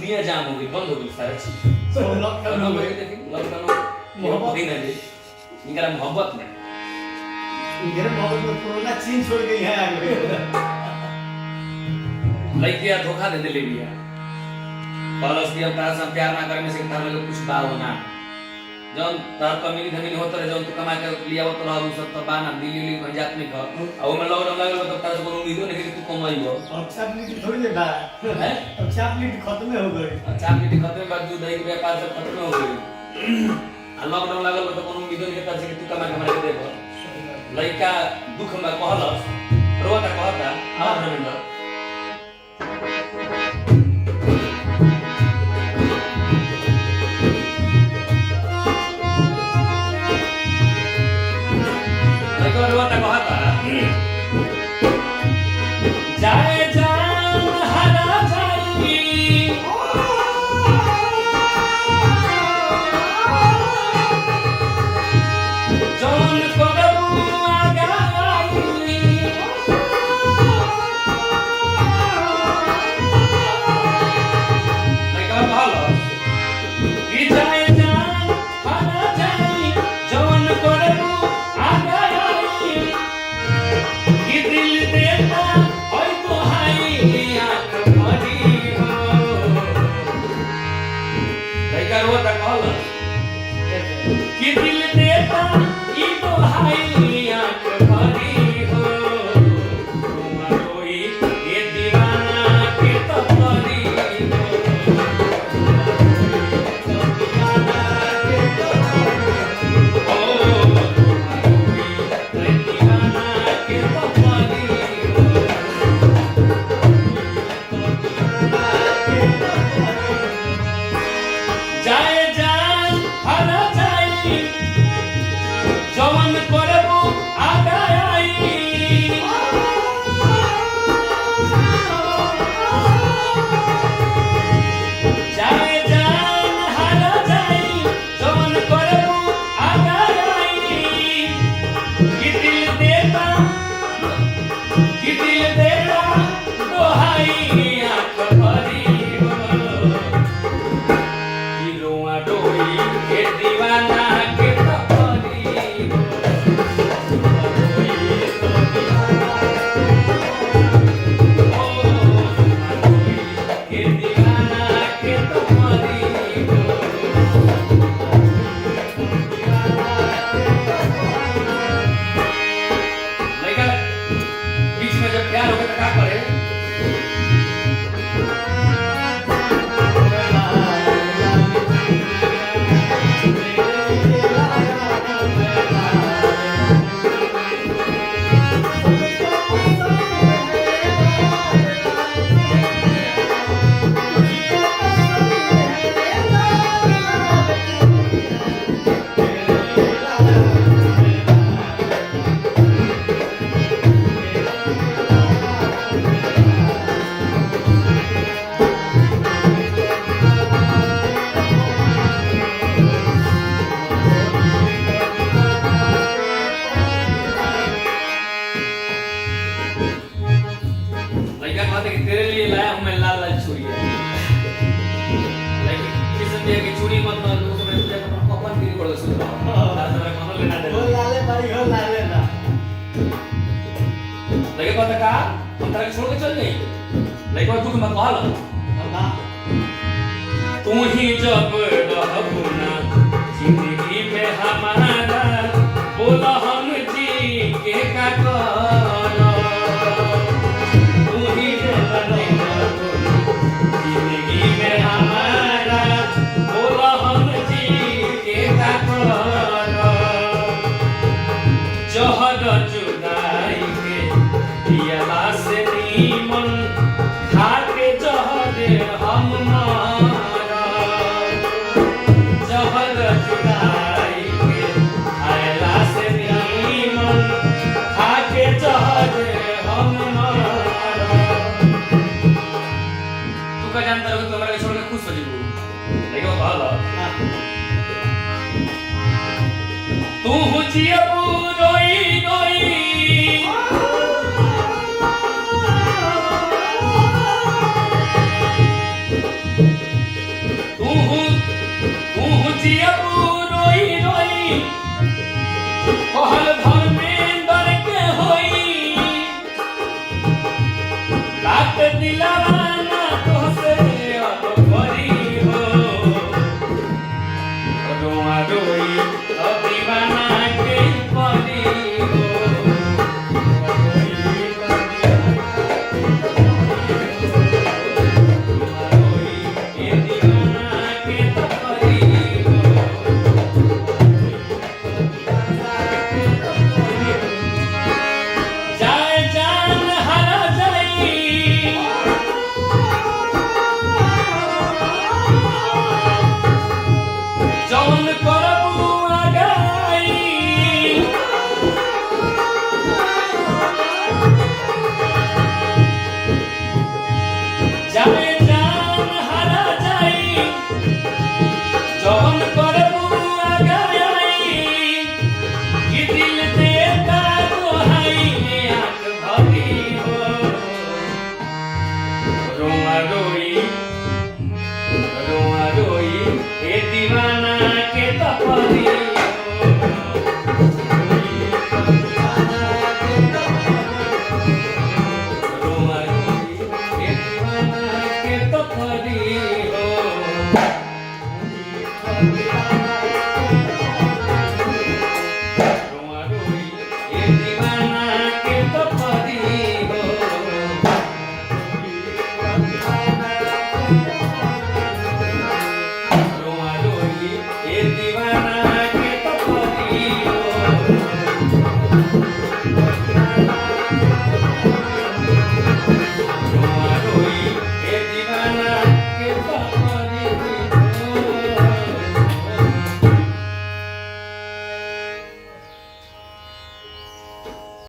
दुनिया जाम हो गई, बंद हो गई सारा चीज। तो लॉकडाउन हो गई। लॉकडाउन मोहब्बत ही नहीं, इनका मोहब्बत नहीं। इनके मोहब्बत में कोरोना चीन छोड़ गई है आगे। लड़कियां धोखा दे दिले बिया। बालस की अब तारा से प्यार ना करे में से तारा लोग कुछ बात होना। जौन तार कमी धमी होत रहे, जौन तू कमा के लिया वो तो रहू सब तो बाना दिल्ली कहीं जात नहीं कर। अब मैं लॉकडाउन लागल तो तारा से कोनो उम्मीद नहीं कि तू कमाईबो। अब चापली थोड़ी दे बा है, अब चापली खत्म हो गई। चापली खत्म बाद दूध दही के व्यापार सब खत्म हो गई। आ लॉकडाउन लागल तो कोनो उम्मीद नहीं कि तारा से तू कमा के हमारे देबो। लड़का दुख में कहलस, रोता कहता हां रविंद्र रोता कहता जाए जान हरा जाई जौन करबू आगाई लइका कहलस कि जाए जान हरा जाई जौन करबू कि दिल देता ई तो हाई आंख भरी हो कोई ये दीवाना के तो परी हो दीवाना के तो ओ कोई दीवाना के तो परी जाए जान हरा जाई जवन करबू आगाई जाए जान हरा जाई जवन करबू आगाई कि दिल देता दोहाई आंख भरी हो डोई के दीवाना के तपरी हो डोई तो दीवाना के दीवाना के तपरी हो लइका बीच में जब प्यार होगा तो क्या करे तेरे लिए लाया हूं मैं लाल लाल चूड़ियां लेकिन किसी ने की चूड़ी मत ना लोग तो मैं कपन गिरी पड़ सुन दादा मेरे मन लेना दे हो लाले भाई हो लाले ना लगे पता का हम तेरे छोड़ के चल गई लेकिन दुख मत कहल ना तू ही जब रहबू ना जिंदगी में हमारा बोला हम जी के का कर जिंदगी में हमारा बोला हम जी के जहर जुदाई के पियला से नीमन खा के जहर हम मारा जहर जुदाई के खायला से नीमन खा के जहर हम जानता हो तुम्हारे छोड़ के खुश हो जीबू लेकिन वो कहला तू हुजियबू रोई रोई जियबू रोई रोई